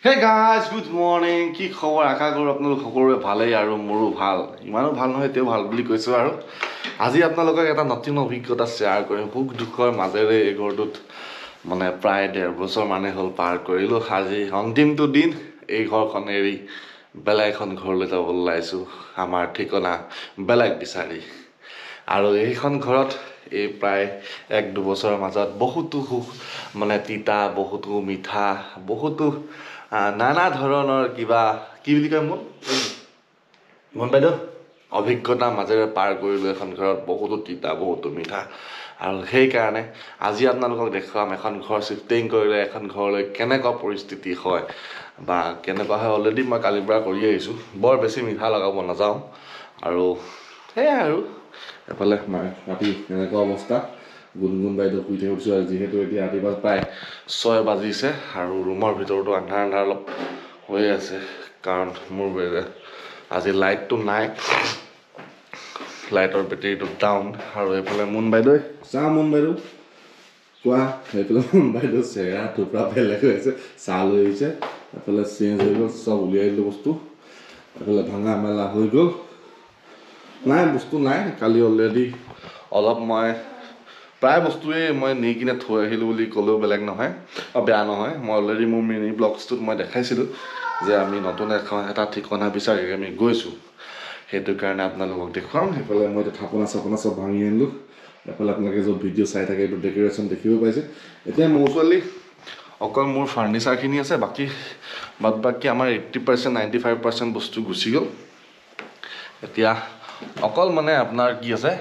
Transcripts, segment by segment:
Hey guys, good morning. কি খবৰ আশা কৰো আপোনালোক সকলোৰে ভালেই আৰু মোৰো ভাল ইমানো ভাল নহয় তেও ভাল বুলি কৈছো আৰু আজি আপোনালোকক এটা নতুন অভিজ্ঞতা শ্বেয়াৰ কৰিম খুব দুখৰ মাজেৰে এই ঘৰটোত মানে প্ৰায় 1.5 বছৰ মানে হ'ল পাৰ কৰিলো আজি অন্তিমটো দিন এই ঘৰখন এৰি বেলেগ এখন ঘৰলৈ যাব ওলাইছো আমাৰ ঠিকনা বেলেগ বিচাৰি আৰু এইখন ঘৰত এই প্ৰায় 1-2 বছৰৰ মাজত বহুতো মানে তিতা বহুতো মিঠা বহুতো নানা ধৰণৰ কিবা কি বুলি কয় মন বাইদেউ অভিজ্ঞতা মাজেৰে পাৰ কৰিলো এখন ঘৰত বহুতো তিতা বহুতো মিঠা আৰু সেই কাৰণে আজি আপোনালোকক দেখুৱাম এখন ঘৰ শিফটিং কৰিলে এখন ঘৰলৈ কেনেকুৱা পৰিস্থিতি হয় বা কেনেকুৱা হয় অলৰেডি মই কালিৰ পৰা কৰি আহিছো বৰ বেছি মিঠা লগাব নাযাওঁ আৰু সেয়াই আৰু এফালে ৰাতি এনেকুৱা অৱস্থা গুণগুণ বাইদেউ শুই থাকিছো আৰু যিহেতু এতিয়া ৰাতিপুৱা প্ৰায় 6 বাজিছে আৰু ৰুমৰ ভিতৰতো আন্ধাৰ অলপ হৈ আছে কাৰণ মোৰ আজি লাইটটো নাই লাইটৰ বেটাৰীটো ডাউন আৰু এইফালে মুন বাইদেউ মুন বাইদেউ কোৱা এইফালে মুন বাইদেউ চেহেৰা টুকুৰা বেলেগ হৈ আছে চাহ লৈ আহিছে এইফালে চেঞ্জ হৈ গ'ল চব উলিয়াই দিলোঁ বস্তু এইফালে ভাঙা মেলা হৈ গ'ল নাই বস্তু নাই কালি অলৰেডি অলপ মই প্ৰায় বস্তুৱে মই নি কিনে থৈ আহিলোঁ বুলি ক'লেও বেলেগ নহয় বেয়া নহয় মই অলৰেডি মোৰ মিনি ব্লগছটোত মই দেখাইছিলোঁ যে আমি নতুন এটা ঠিকনা বিচাৰি আমি গৈছোঁ সেইটো কাৰণে আপোনালোকক দেখুৱাম সেইফালে মই থাপনা চাপনা চব ভাঙি আনিলোঁ এইফালে আপোনালোকে য'ত ভিডিঅ' চাই থাকে এইটো ডেক'ৰেশ্যন দেখিব পাইছে এতিয়া মোৰ ছোৱালী অকল মোৰ ফাৰ্নিচাৰখিনি আছে বাকী আমাৰ 80% 95% বস্তু গুচি গ'ল এতিয়া অকল মানে আপোনাৰ কি আছে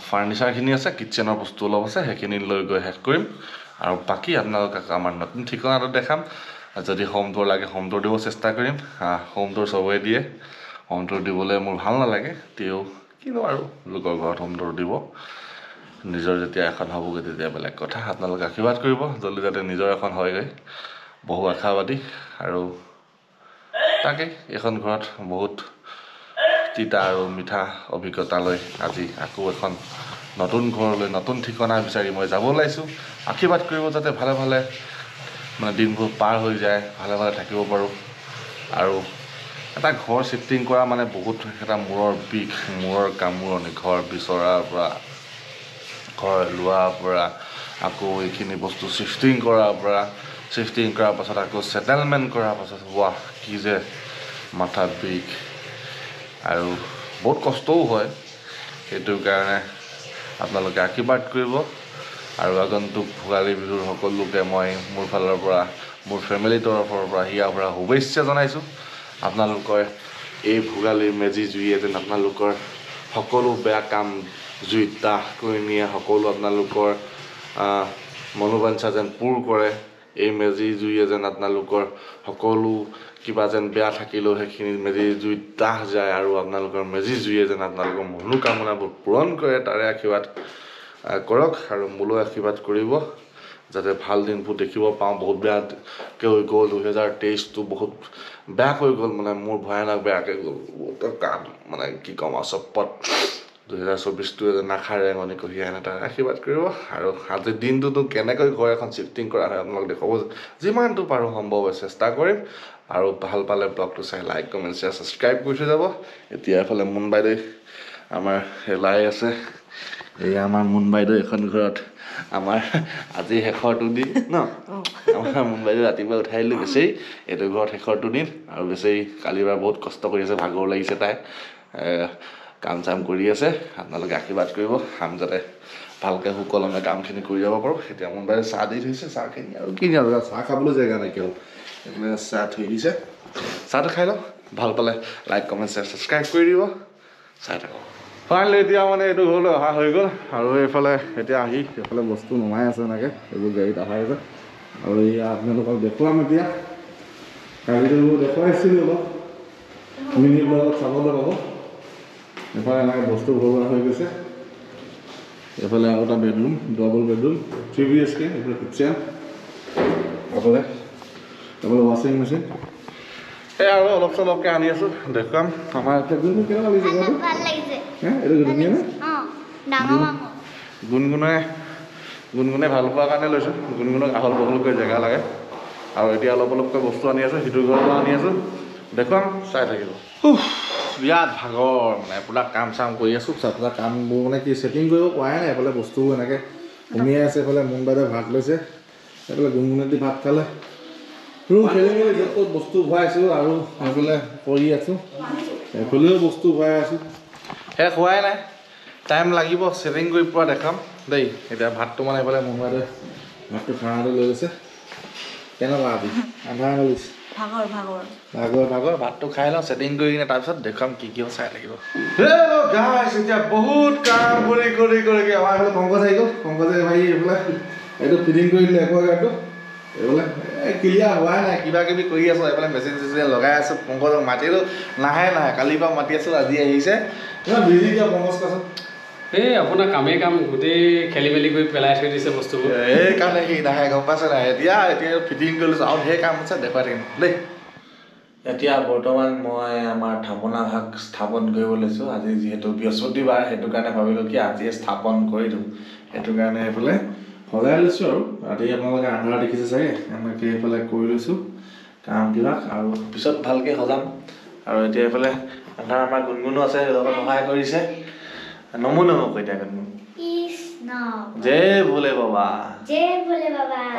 ফাৰ্নিচাৰখিনি আছে কিটচেনৰ বস্তু অলপ আছে সেইখিনি লৈ গৈ শেষ কৰিম আৰু বাকী আপোনালোকক আমাৰ নতুন ঠিকনাটো দেখাম যদি হোম টুৰ লাগে হোম টুৰ দিব চেষ্টা কৰিম হোম টুৰ চবেই দিয়ে হোম টুৰ দিবলৈ মোৰ ভাল নালাগে তেও কিনো আৰু লোকৰ ঘৰত হোম টুৰ দিব নিজৰ যেতিয়া এখন হ'বগৈ তেতিয়া বেলেগ কথা আপোনালোকে আশীৰ্বাদ কৰিব জলদি যাতে নিজৰ এখন হয়গৈ বহু আশাবাদী আৰু তাকে এখন ঘৰত বহুত তিতা আৰু মিঠা অভিজ্ঞতা লৈ আজি আকৌ এখন নতুন ঘৰলৈ নতুন ঠিকনা বিচাৰি মই যাব ওলাইছোঁ আশীৰ্বাদ কৰিব যাতে ভালে ভালে মানে দিনবোৰ পাৰ হৈ যায় ভালে ভালে থাকিব পাৰোঁ আৰু এটা ঘৰ শিফটিং কৰা মানে বহুত এটা মূৰৰ বিষ মূৰৰ কামোৰণি ঘৰ বিচৰাৰ পৰা ঘৰ লোৱাৰ পৰা আকৌ এইখিনি বস্তু শিফটিং কৰাৰ পাছত আকৌ ছেটেলমেণ্ট কৰাৰ পাছত ৱাহ কি যে মাথা বিষ আৰু বহুত কষ্টও হয় সেইটো কাৰণে আপোনালোকে আশীৰ্বাদ কৰিব আৰু আগন্তুক ভোগালী বিহুৰ সকলোকে মই মোৰ ফালৰ পৰা মোৰ ফেমিলিৰ তৰফৰ পৰা হিয়াৰ পৰা শুভেচ্ছা জনাইছোঁ আপোনালোকৰ এই ভোগালীৰ মেজি জুইয়ে যেন আপোনালোকৰ সকলো বেয়া কাম জুইত দাহ কৰি নিয়ে সকলো আপোনালোকৰ মনোবাঞ্ছা যেন পূৰ কৰে এই মেজি জুইয়ে যেন আপোনালোকৰ সকলো কিবা যেন বেয়া থাকিলেও সেইখিনি মেজি জুইত দাহ যায় আৰু আপোনালোকৰ মেজি জুইয়ে যেন আপোনালোকৰ মনোকামনাবোৰ পূৰণ কৰে তাৰে আশীৰ্বাদ কৰক আৰু মোলৈ আশীৰ্বাদ কৰিব যাতে ভাল দিনবোৰ দেখিব পাওঁ বহুত বেয়াকৈ হৈ গ'ল 2023টো বহুত বেয়াকৈ গ'ল মানে মোৰ ভয়ানক বেয়াকৈ গ'ল বহুত কাম মানে কি ক'ম আৰু চপত 2024টো নাখায় ৰেঙনি কঢ়িয়াই আনে তাৰ আশীৰ্বাদ কৰিব আৰু আজিৰ দিনটোতো কেনেকৈ ঘৰ এখন শিফটিং কৰা হয় আপোনালোক দেখুৱাব যিমানটো পাৰোঁ সম্ভৱ চেষ্টা কৰিম আৰু ভাল পালে ব্লগটো চাই লাইক কমেণ্ট শ্বেয়াৰ ছাবস্ক্ৰাইব কৰি থৈ যাব এতিয়া এফালে মুন বাইদেউ আমাৰ হেলাই আছে এই আমাৰ মুন বাইদেউ এখন ঘৰত আমাৰ আজি শেষৰটো দিন ন আমাৰ মুন বাইদেউ ৰাতিপুৱা উঠাই দিলোঁ বেচেৰি এইটো ঘৰত শেষৰটো দিন আৰু বেচেৰি কালিৰ পৰা বহুত কষ্ট কৰি আছে ভাগৰ লাগিছে তাই কাম চাম কৰি আছে আপোনালোকে আশীৰ্বাদ কৰিব আমি যাতে ভালকৈ সুকলমে কামখিনি কৰি যাব পাৰোঁ এতিয়া মুন বাইদেউ চাহ দি থৈছে চাহখিনি আৰু কি আৰু চাহ খাবলৈ জেগা নাইকিয়া হ'ল এইফালে চাহ থৈ দিছে চাহটো খাই লওক ভাল পালে লাইক কমেণ্ট শ্বেয়াৰ ছাবস্ক্ৰাইব কৰি দিব চাই থাকক ফাইনেলি এতিয়া মানে এইটো ঘৰলৈ অহা হৈ গ'ল আৰু এইফালে এতিয়া আহি এইফালে বস্তু নমাই আছে এনেকৈ এইবোৰ গাড়ীত অহা আছে আৰু এয়া আপোনালোকক দেখুৱাম এতিয়া গাড়ীটো দেখুৱাইছিলোঁ অলপ মিনি ব্লগত চাবলৈ পাব এইফালে এনেকৈ বস্তু ভৰোৱা হৈ গৈছে এইফালে আৰু এটা বেডৰুম ডাবল বেডৰুম 3 BHK এইফালে কিটচেন এইফালে ৱাশ্বিং মেচিন এই আৰু অলপ চলপকৈ আনি আছোঁ দেখুৱাম আমাৰ এতিয়া কেনেকুৱা লাগিছে এইটো ধুনীয়া নে গুণগুণে ভাল পোৱাৰ কাৰণে লৈছোঁ গুণগুণক আহল বহলকৈ জেগা লাগে আৰু এতিয়া অলপ অলপকৈ বস্তু আনি আছোঁ সিটোৰ ঘৰৰ পৰা আনি আছোঁ দেখুৱাম চাই থাকিব বিৰাট ভাগৰ মানে পুৰা কাম চাম কৰি আছোঁ পুৰা কামবোৰ মানে কি ছেটিং কৰিব পৰাই নাই এইফালে বস্তুবোৰ এনেকৈ সুমিয়াই আছে এইফালে মুন বাইদেৱে ভাত লৈছে এইফালে গুণগুণেদি ভাত খালে ৰুম খেলি মেলি য'ত বস্তু ভৰাইছোঁ আৰু এইফালে কৰি আছোঁ এইফালেও বস্তু ভৰাই আছোঁ শেষ হোৱাই নাই টাইম লাগিব ছেটিং কৰি পৰা দেখাম দেই এতিয়া ভাতটো মানে এইফালে মুন বাইদেৱে ভাতটো খানাটো লৈ গৈছে কেনেকুৱা আজি আন্ধাৰ লৈছে ভাগৰ ভাতটো খাই লওঁ ছেটিং কৰি কিনে তাৰপিছত দেখুৱাম কি চাই থাকিব এতিয়া বহুত কাম কৰি আমাৰ এইফালে পংকজ আহি গ'ল পংকজে ভাই এইফালে এইটো ফিটিং কৰি দিলে একোৱাগাৰটো এইফালে ক্লিয়াৰ হোৱাই নাই কিবা কিবি কৰি আছোঁ এইফালে মেচিন চেচিন লগাই আছোঁ পংকজক মাতিলোঁ নাহে কালিৰ পৰা মাতি আছোঁ আজি আহিছে বিজি কিয় পংকজ কোৱাচোন এই আপোনাৰ কামেই কাম গোটেই খেলি মেলি কৰি পেলাই থৈ দিছে বস্তুবোৰ সেইকাৰণে সি নাহে গম পাইছে নাই এতিয়া ফিটিং কৰি লৈছোঁ আৰু সেই কাম আছে দেখুৱাই থাকিম দেই এতিয়া বৰ্তমান মই আমাৰ থাপনা ভাগ স্থাপন কৰিব লৈছোঁ আজি যিহেতু বৃহস্পতিবাৰ সেইটো কাৰণে ভাবিলোঁ কি আজিয়ে স্থাপন কৰি দিওঁ সেইটো কাৰণে এইফালে সজাই লৈছোঁ আৰু ৰাতি আপোনালোকে আন্ধাৰ দেখিছে চাগে এনেকৈ এইফালে কৰি লৈছোঁ কামবিলাক আৰু পিছত ভালকৈ সজাম আৰু এতিয়া এইফালে আন্ধাৰ আমাৰ গুণগুণো আছে লগত সহায় কৰিছে নমো এতিয়া গুণগুণ জয় ভোলে বাবা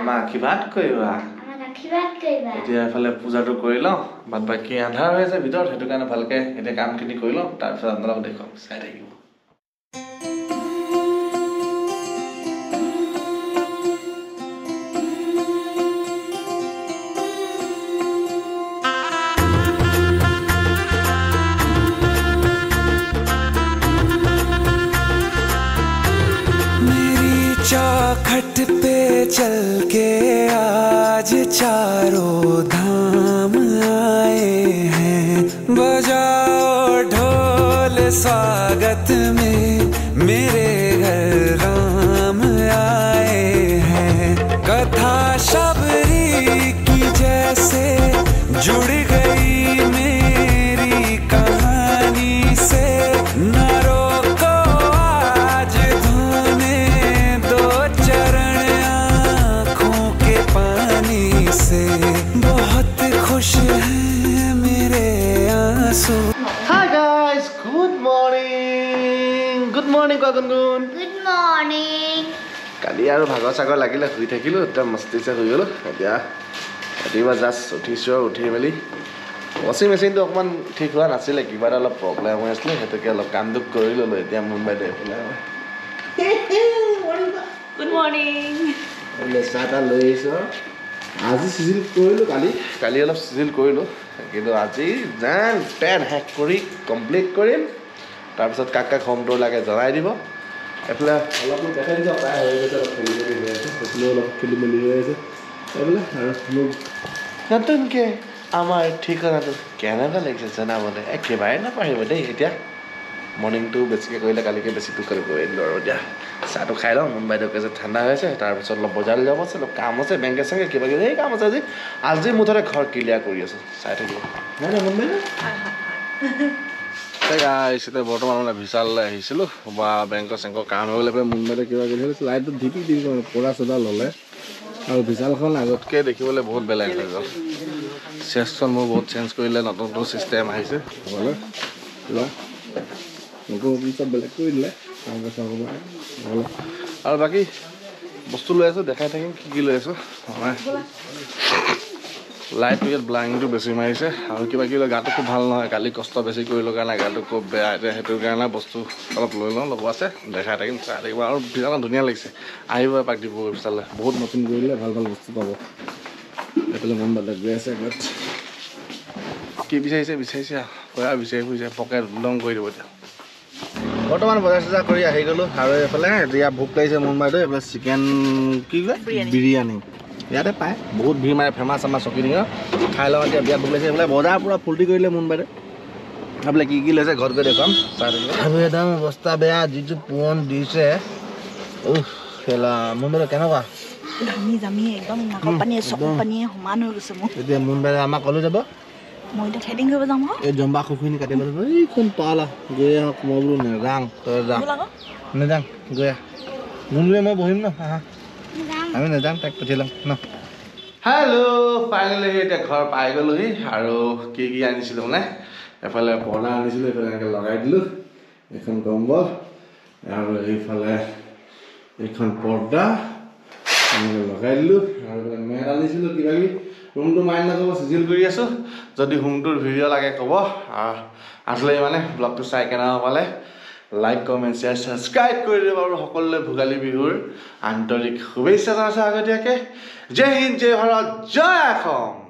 আমাৰ আশীৰ্বাদ কৰিবা এতিয়া এফালে পূজাটো কৰি লওঁ বাদ বাকী আন্ধাৰ হৈ আছে ভিতৰত সেইটো কাৰণে ভালকৈ এতিয়া কামখিনি কৰি লওঁ তাৰপিছত আপোনালোকক দেখুৱাম চাই থাকিব चौखट पे चल के आज चारों धाम आए हैं बजाओ ढोल स्वागत में मेरे घर राम आए हैं कथा शबरी की जैसे जुड़ गई मेरी कहानी से न रोको आज धोने बहुत खुश हैं मेरे आंसू Hi guys, good morning কোৱা গুণগুণ Good morning কালি আৰু ভাগৰ চাগৰ লাগিলে শুই থাকিলোঁ একদম মস্তিছে শুই গ'লোঁ এতিয়া ৰাতিপুৱা জাষ্ট উঠিছোঁ আৰু উঠি মেলি ৱাশ্বিং মেচিনটো অকণমান ঠিক হোৱা নাছিলে কিবা এটা অলপ প্ৰব্লেম হৈ আছিলে সেইটোকে অলপ কাম দুখ কৰি ল'লোঁ এতিয়া মুম্বাইত এইফালে Good morning চাহ এটা লৈ আহিছোঁ আজি চিজিল কৰিলোঁ কালি অলপ চিজিল কৰিলোঁ কিন্তু আজি যেন পেন হেক কৰি কমপ্লিট কৰিম তাৰপিছত কাক হোম টুৰ লাগে জনাই দিব এইফালে অলপ দেখাই দিছোঁ প্ৰায় হৈ গৈছে অলপ খেলি মেলি হৈ আছে সেইফালেও অলপ খেলি মেলি হৈ আছে এইফালে আৰু মোক নতুনকৈ আমাৰ ঠিকনাটো কেনেকুৱা লাগিছে জনাবলৈ একেবাৰে নাপাহৰিব দেই এতিয়া মৰ্ণিংটো বেছিকৈ কৰিলে কালিকৈ বেছি টোকাল কৰি দিলোঁ আৰু এতিয়া চাহটো খাই লওঁ মুম্বাইটো কৈছে ঠাণ্ডা হৈ আছে তাৰপিছত অলপ বজাৰলৈ যাব আছে অলপ কাম আছে বেংকে চেংকে কিবা কিবি সেই কাম আছে আজি মুঠতে ঘৰ ক্লিয়াৰ কৰি আছোঁ চাই থাকিব নাই নাই মুম্বাই এতিয়া বৰ্তমান মানে বিশাললৈ আহিছিলোঁ বা বেংকৰ চেংকৰ কাম হৈ গ'লে মুম্বাইতে কিবা কিবি হ'লে লাইটটো ঢিপি পৰা চদা ল'লে আৰু বিশালখন আগতকৈ দেখিবলৈ বহুত বেলেগ হৈ গ'ল চেঞ্চখন মোৰ বহুত চেঞ্জ কৰিলে নতুন নতুন চিষ্টেম আহিছে হ'লে কিবা নতুন চব বেলেগ কৰি দিলে আৰু বাকী বস্তু লৈ আছোঁ দেখাই থাকিম কি লৈ আছোঁ লাইটটো ইয়াত ব্লাইংটো বেছি মাৰিছে আৰু কিবা কিবি গাটো খুব ভাল নহয় কালি কষ্ট বেছি কৰিলোঁ কাৰণে গাটো খুব বেয়া এতিয়া সেইটো কাৰণে বস্তু অলপ লৈ লওঁ লগোৱা আছে দেখাই থাকিম চাই থাকিব আৰু বিশালত ধুনীয়া লাগিছে আহিব এপাক দিব বিশাললৈ বহুত নতুন কৰিলে ভাল ভাল বস্তু পাব এইফালে মন বাদ গৈ আছে বাট কি বিচাৰিছে বিচাৰি ফুৰিছে পকেট লং কৰি দিব এতিয়া বৰ্তমান বজাৰ চজাৰ কৰি আহি গ'লোঁ আৰু এইফালে এতিয়া ভোক লাগিছে মুম্বাইটো এইফালে চিকেন কি কয় বিৰিয়ানী ইয়াতে পায় বহুত ভিৰ মাৰে ফেমাছ আমাৰ চকিডিঙৰ খাই লওঁ এতিয়া বিয়াত ভোক লাগিছে এইফালে বজাৰ পূৰা ফুৰ্তি কৰিলে মুম্বাইতে এইফালে কি লৈছে ঘৰত গৈ দেখুৱাম চাই থাকিব আৰু একদম অৱস্থা বেয়া যিটো পোৱন দিছে খেলা মুম্বাইত কেনেকুৱা জামি একদম নাকৰ পানীয়ে চকু পানীয়ে সমান হৈ গৈছে মোৰ এতিয়া মুম্বাইলৈ আমাক ক'লৈ যাব মই এতিয়া থ্ৰেডিং কৰিব যাম এই জম্বা খুখুনি কাটিব লাগিব এইখন পালা গৈ আহক মই বোলো নেযাং তই যা নেযাং গৈ আহ মুম্বাই মই বহিম ন আমি নেযাং তাক পঠিয়াই ল'ম ন হেল্ল' ফাইনেলি এতিয়া ঘৰ পাই গ'লোহি আৰু কি আনিছিলোঁ মানে এফালে পৰ্দা আনিছিলোঁ এইফালে এনেকৈ লগাই দিলোঁ এখন কম্বল আৰু এইফালে এইখন পৰ্দা এনেকৈ লগাই দিলোঁ আৰু এইফালে মেট আনিছিলোঁ কিবাকিবি ৰুমটো মাইণ্ড নক'ব চিজিল কৰি আছোঁ যদি ৰুমটোৰ ভিডিঅ' লাগে ক'ব আচলতে মানে ব্লগটো চাই কেনেকুৱা পালে লাইক কমেণ্ট শ্বেয়াৰ ছাবস্ক্ৰাইব কৰি দিব আৰু সকলোৱে ভোগালী বিহুৰ আন্তৰিক শুভেচ্ছা জনাইছোঁ আগতীয়াকৈ জয় হিন্দ জয় ভাৰত জয় অসম